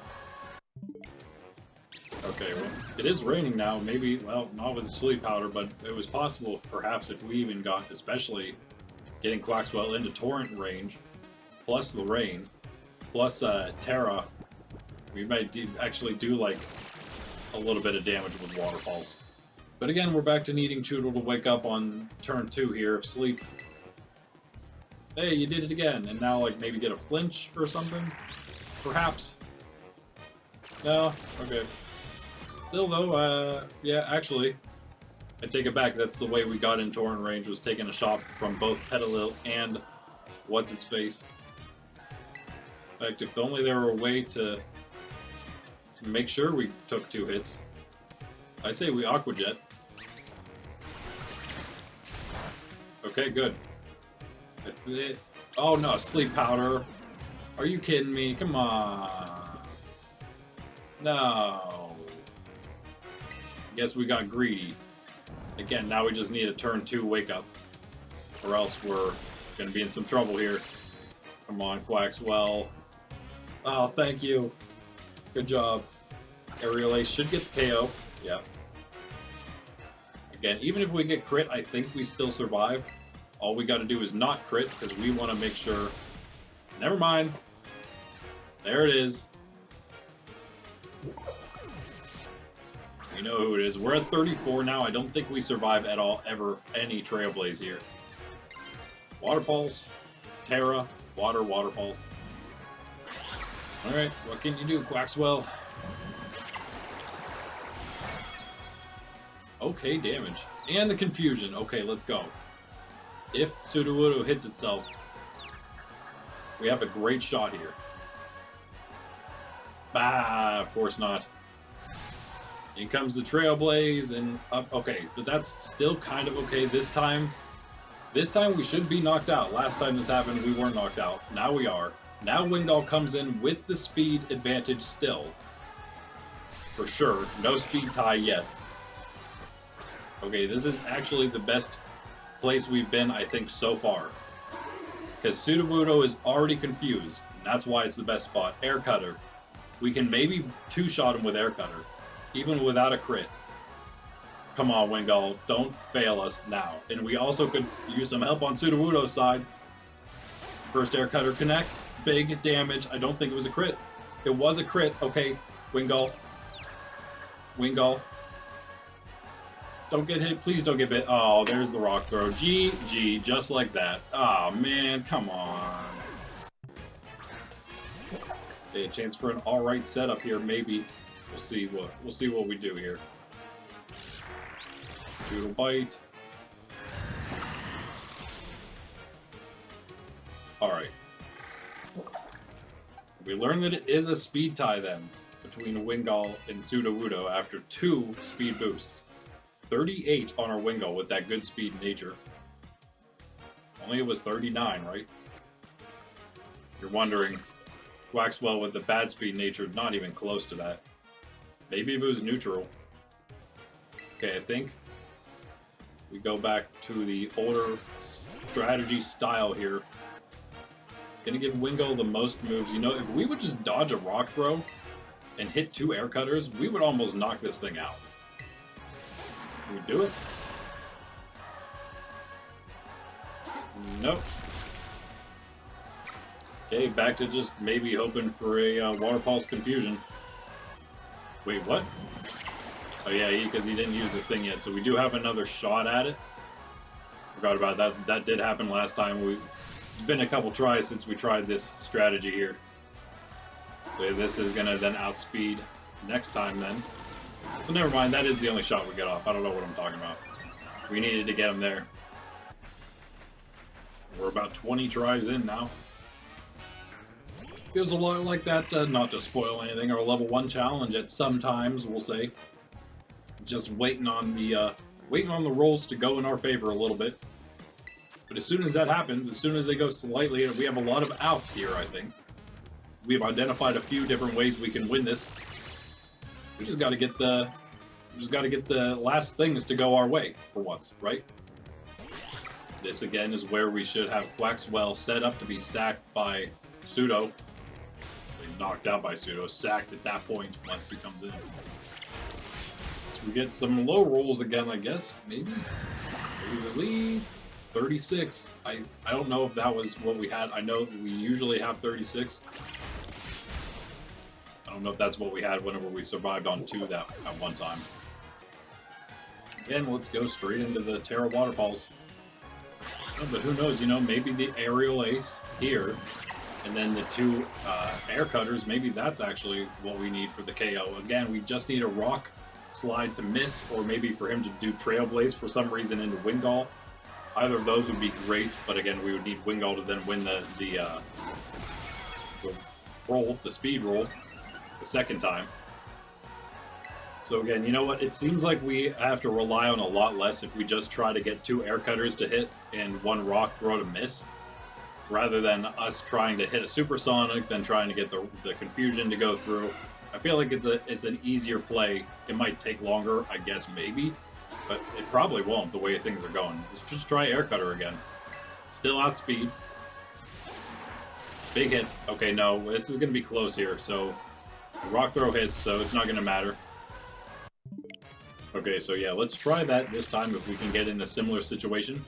Okay, well, it is raining now. Maybe, well, not with the sleep powder, but it was possible, perhaps, if we even got, especially getting Quaxwell into Torrent range, plus the rain, plus Tera, we might actually do, like, a little bit of damage with Waterfalls. But again, we're back to needing Choodle to wake up on turn 2 here of sleep. Hey, you did it again, and now, like, maybe get a flinch or something? Perhaps. No? Okay. Still, though, yeah, actually, I take it back. That's the way we got in Torrent range, was taking a shot from both Petalil and What's-Its-Face. In fact, if only there were a way to make sure we took 2 hits. I say we Aqua Jet. Okay, good. Oh no, sleep powder. Are you kidding me? Come on. No. Guess we got greedy. Again, now we just need a turn 2 wake up. Or else we're gonna be in some trouble here. Come on, Quaxwell. Oh, thank you. Good job. Aerial Ace should get the KO. Yeah. Again, even if we get crit, I think we still survive. All we gotta do is not crit, because we want to make sure... Never mind. There it is. We know who it is. We're at 34 now. I don't think we survive at all, ever, any Trailblaze here. Waterfalls. Tera. Waterfalls. Alright, what can you do, Quaxwell? Okay, damage. And the Confusion. Okay, let's go. If Sudowoodo hits itself, we have a great shot here. Bah, of course not. In comes the Trailblaze, and up. Okay, but that's still kind of okay this time. This time we should be knocked out. Last time this happened, we weren't knocked out. Now we are. Now Wingull comes in with the speed advantage still. For sure. No speed tie yet. Okay, this is actually the best place we've been, I think, so far. Because Sudowoodo is already confused, and that's why it's the best spot. Air Cutter. We can maybe two-shot him with Air Cutter, even without a crit. Come on, Wingull, don't fail us now. And we also could use some help on Sudowoodo's side. First air cutter connects. Big damage. I don't think it was a crit. It was a crit. Okay, Wingull. Wingull. Don't get hit. Please don't get bit. Oh, there's the rock throw. GG, just like that. Oh, man, come on. Okay, a chance for an alright setup here, maybe. We'll see what we do here. Doodle bite. Alright. We learned that it is a speed tie then between Wingull and Sudowoodo after 2 speed boosts. 38 on our Wingull with that good speed nature. Only it was 39, right? You're wondering, Waxwell with the bad speed nature, not even close to that. Maybe if it was neutral. Okay, I think we go back to the older strategy style here. It's going to give Wingull the most moves. You know, if we would just dodge a rock throw and hit 2 air cutters, we would almost knock this thing out. Can we do it? Nope. Okay, back to just maybe hoping for a Water Pulse Confusion. Wait, what? Oh yeah, because he didn't use the thing yet, so we do have another shot at it. Forgot about that. That did happen last time. It's been a couple tries since we tried this strategy here. Okay, this is gonna then outspeed next time then. But never mind, that is the only shot we get off. I don't know what I'm talking about. We needed to get him there. We're about 20 tries in now. Feels a lot like that, not to spoil anything, our level 1 challenge at some times, we'll say. Just waiting on the rolls to go in our favor a little bit. But as soon as that happens, as soon as they go slightly, we have a lot of outs here, I think. We've identified a few different ways we can win this. We just got to get the last things to go our way for once, right? This again is where we should have Quaxwell set up to be sacked by Pseudo. Knocked out by Pseudo, sacked at that point once he comes in. So we get some low rolls again, I guess. Maybe the lead. 36. I don't know if that was what we had. I know we usually have 36. I don't know if that's what we had whenever we survived on 2 that at one time. Again, let's go straight into the Tera Water Pulse. Oh, but who knows, you know, maybe the aerial ace here, and then the 2 air cutters, maybe that's actually what we need for the KO. Again, we just need a rock slide to miss, or maybe for him to do Trailblaze for some reason into Wingull. Either of those would be great, but again, we would need Wingull to then win the roll, the speed roll, the second time. So again, you know what? It seems like we have to rely on a lot less if we just try to get 2 air cutters to hit and 1 rock throw to miss, rather than us trying to hit a supersonic, then trying to get the confusion to go through. I feel like it's an easier play. It might take longer, I guess, maybe, but it probably won't the way things are going. Let's just try air cutter again. Still outspeed. Big hit. Okay, no, this is going to be close here, so the rock throw hits, so it's not going to matter. Okay, so yeah, let's try that this time if we can get in a similar situation.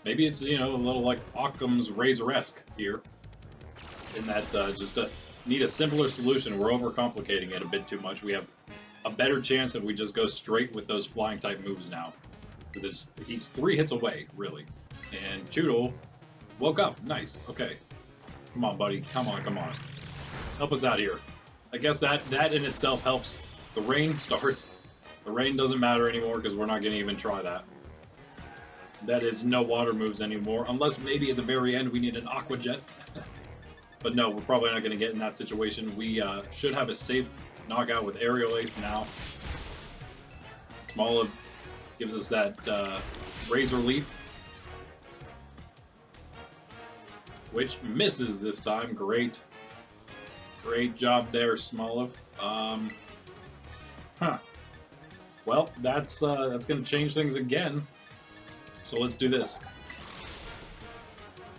Maybe it's, you know, a little like Occam's Razor-esque here. In that, just need a simpler solution. We're overcomplicating it a bit too much. We have a better chance if we just go straight with those flying type moves now. Because he's 3 hits away, really. And Choodle woke up. Nice. Okay. Come on, buddy. Come on, come on. Help us out here. I guess that in itself helps. The rain starts. The rain doesn't matter anymore because we're not going to even try that. That is no water moves anymore, unless maybe at the very end we need an Aqua Jet. But no, we're probably not going to get in that situation. We should have a safe knockout with Aerial Ace now. Smoliv gives us that Razor Leaf, which misses this time. Great. Great job there, Smoliv. Well, that's going to change things again. So let's do this.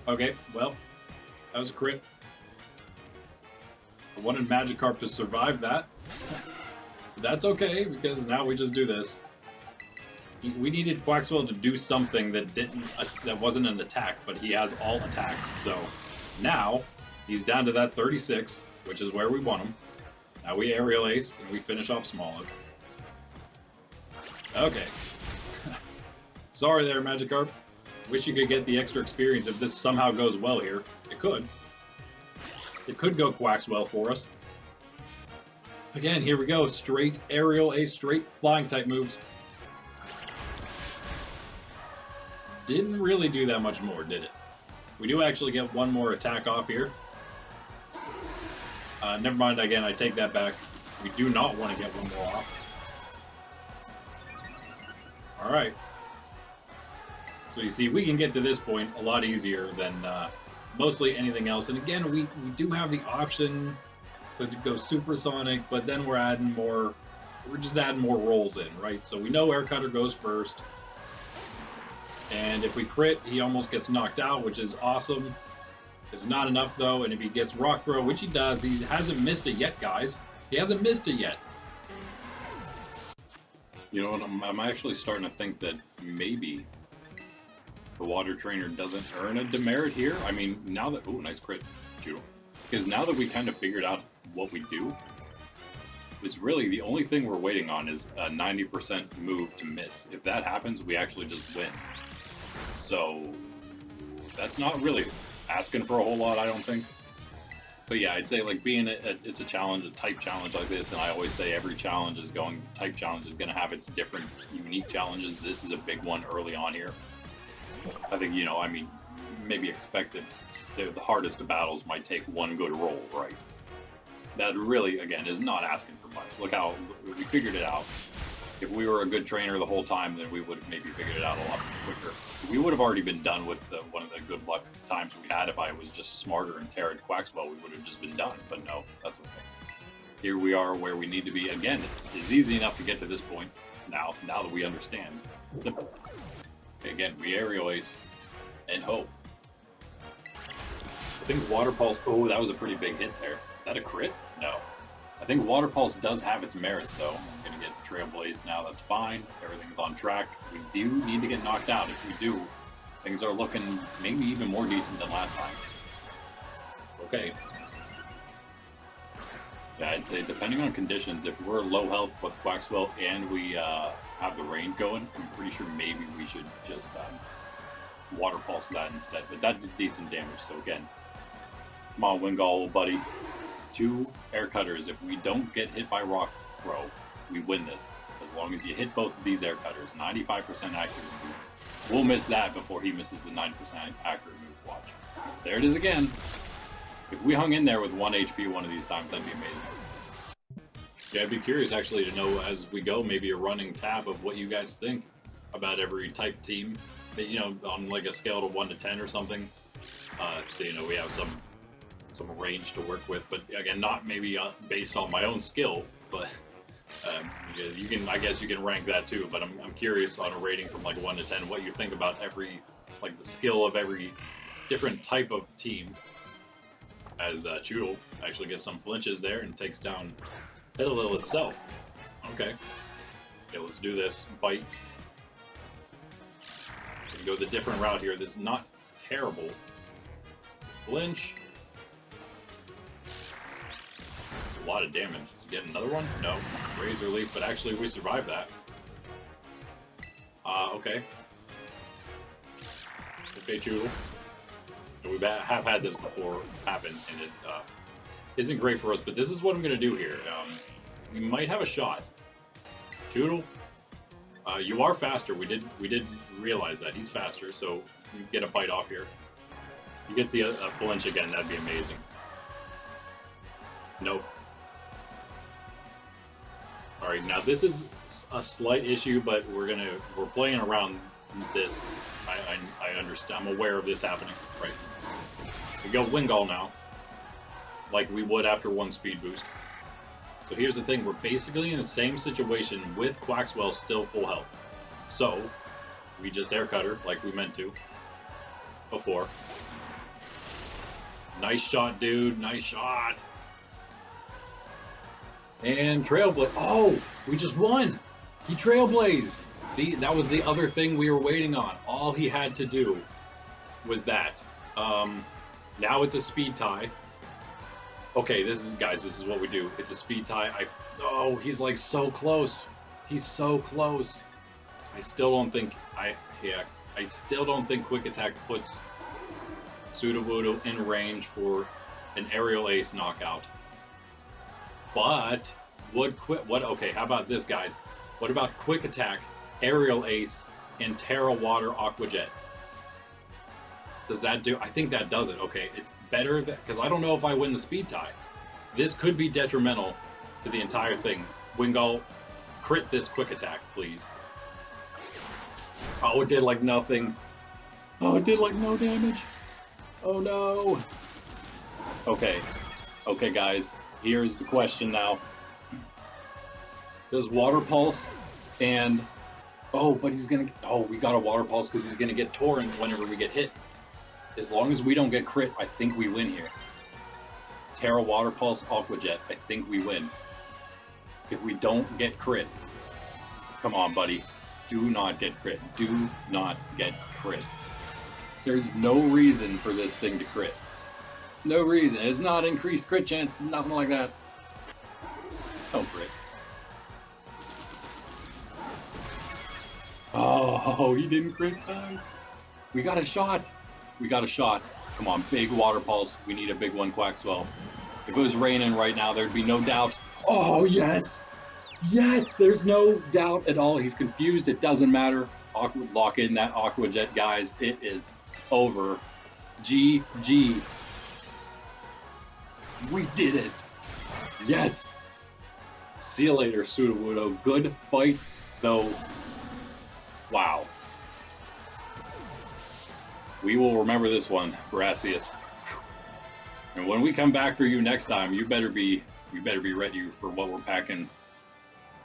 Okay, well, that was a crit. I wanted Magikarp to survive that. But that's okay, because now we just do this. We needed Quaxwell to do something that wasn't an attack, but he has all attacks, so Now, he's down to that 36, which is where we want him. Now we aerial ace, and we finish off smaller. Okay. Sorry there, Magikarp. Wish you could get the extra experience if this somehow goes well here. It could. It could go Quaxwell for us. Again, here we go. Straight aerial ace, straight flying type moves. Didn't really do that much more, did it? We do actually get one more attack off here. Never mind, again, I take that back. We do not want to get one more off. Alright. So you see, we can get to this point a lot easier than mostly anything else. And again, we do have the option to go supersonic, but then we're just adding more rolls in, right? So we know Air Cutter goes first. And if we crit, he almost gets knocked out, which is awesome. It's not enough, though, and if he gets Rock Throw, which he does, he hasn't missed it yet, guys. He hasn't missed it yet. You know what, I'm actually starting to think that maybe the Water Trainer doesn't earn a demerit here. I mean, now that... Ooh, nice crit, Judo. Because now that we kind of figured out what we do, it's really the only thing we're waiting on is a 90% move to miss. If that happens, we actually just win. So that's not really asking for a whole lot, I don't think. But yeah, I'd say like being it's a challenge, a type challenge like this, and I always say every type challenge is going to have its different unique challenges. This is a big one early on here. I think, you know, I mean, maybe expected the hardest of battles might take one good roll, right? That really, again, is not asking for much. Look how we figured it out. If we were a good trainer the whole time, then we would have maybe figured it out a lot quicker. We would have already been done with one of the good luck times we had. If I was just smarter and Tera Quaxwell, we would have just been done. But no, that's okay. Here we are where we need to be. Again, it's easy enough to get to this point now that we understand. It's simple. Okay, again, we aerial ace and hope. I think Water Pulse... Oh, that was a pretty big hit there. Is that a crit? No. I think Water Pulse does have its merits, though. I'm going to get Trailblaze now, that's fine. Everything's on track. We do need to get knocked out. If we do, things are looking maybe even more decent than last time. Okay. Yeah, I'd say depending on conditions, if we're low health with Quaxwell and we have the rain going, I'm pretty sure maybe we should just Water Pulse that instead. But that did decent damage, so again, come on, Wingull, buddy. 2 air cutters. If we don't get hit by Rock Throw, we win this. As long as you hit both of these air cutters, 95% accuracy. We'll miss that before he misses the 90% accurate move. Watch. There it is again. If we hung in there with 1 HP one of these times, that'd be amazing. Yeah, I'd be curious actually to know as we go, maybe a running tab of what you guys think about every type team. You know, on like a scale to 1 to 10 or something. So you know, we have some range to work with, but again, not maybe based on my own skill, but you can, I guess you can rank that too. But I'm curious on a rating from like 1 to 10, what you think about every, like the skill of every different type of team. As Choodle actually gets some flinches there and takes down Hitler itself. Okay, let's do this. Bite. Go the different route here. This is not terrible. Flinch. A lot of damage. Get another one? No. Razor Leaf, but actually we survived that. Okay. Okay, Choodle. We have had this before happen, and it isn't great for us, but this is what I'm going to do here. We might have a shot. Choodle, you are faster. We did realize that. He's faster, so you get a bite off here. You get to see a flinch again, that'd be amazing. Nope. Alright, now this is a slight issue, but we're playing around this. I understand. I'm aware of this happening. Right. We go Wingull now. Like we would after 1 speed boost. So here's the thing, we're basically in the same situation with Quaxwell still full health. So, we just air cutter like we meant to before. Nice shot, dude. Nice shot. And Trailblaze. Oh, we just won. He Trailblazed. See, that was the other thing we were waiting on. All he had to do was that. Now it's a speed tie. Okay, guys, this is what we do. It's a speed tie. Oh, he's like so close. He's so close. I still don't think I still don't think Quick Attack puts Sudowoodo in range for an aerial ace knockout. But okay, how about this, guys? What about Quick Attack, aerial ace, and Tera Water Aqua Jet? Does that do? I think that does it. Okay, it's better because I don't know if I win the speed tie. This could be detrimental to the entire thing. Wingull, crit this Quick Attack, please. Oh, it did like nothing. Oh, it did like no damage. Oh no. Okay. Okay, guys. Here's the question now. Does Water Pulse and... Oh, but he's gonna... Oh, we got a Water Pulse because he's gonna get Torrent whenever we get hit. As long as we don't get crit, I think we win here. Tera Water Pulse Aqua Jet, I think we win. If we don't get crit... Come on, buddy. Do not get crit. Do not get crit. There's no reason for this thing to crit. No reason. It's not increased crit chance, nothing like that. Don't crit. Oh, he didn't crit, guys. We got a shot. We got a shot. Come on, big Water Pulse. We need a big one, Quaxwell. If it was raining right now, there'd be no doubt. Oh, yes. Yes, there's no doubt at all. He's confused. It doesn't matter. Lock in that Aqua Jet, guys. It is over. GG. We did it. Yes. See you later, Sudowoodo. Good fight, though. Wow. We will remember this one, Brassius. And when we come back for you next time, you better be ready for what we're packing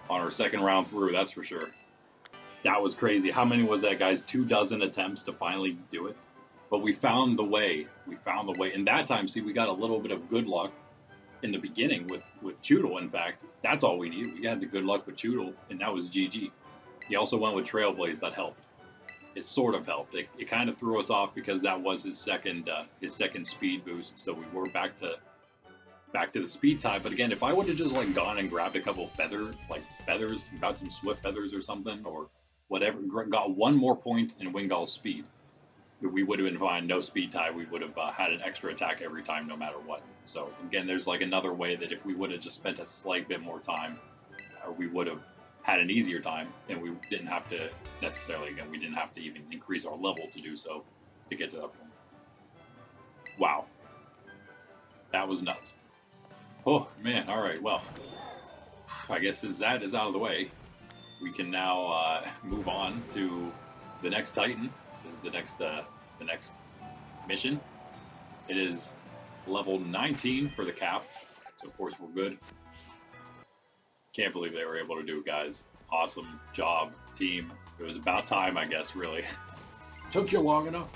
on our second round through, that's for sure. That was crazy. How many was that, guys? 24 attempts to finally do it. But we found the way. We found the way. And that time, see, we got a little bit of good luck in the beginning with Choodle, in fact. That's all we needed. We had the good luck with Choodle, and that was GG. He also went with Trailblaze. That helped. It sort of helped. It kind of threw us off because that was his second speed boost. So we were back to the speed tie. But again, if I would have just like gone and grabbed a couple feathers, got some Swift Feathers or something, or whatever, got one more point in Wingull's speed, we would have been fine. No speed tie. We would have had an extra attack every time, no matter what. So again, there's like another way that if we would have just spent a slight bit more time, we would have had an easier time, and we didn't have to necessarily, again, we didn't have to even increase our level to do so to get to that point. Wow. That was nuts. Oh, man. All right. Well, I guess since that is out of the way, we can now move on to the next Titan. This is the next mission. It is level 19 for the calf, so of course we're good. Can't believe they were able to do it, guys. Awesome job, team. It was about time, I guess, really. Took you long enough.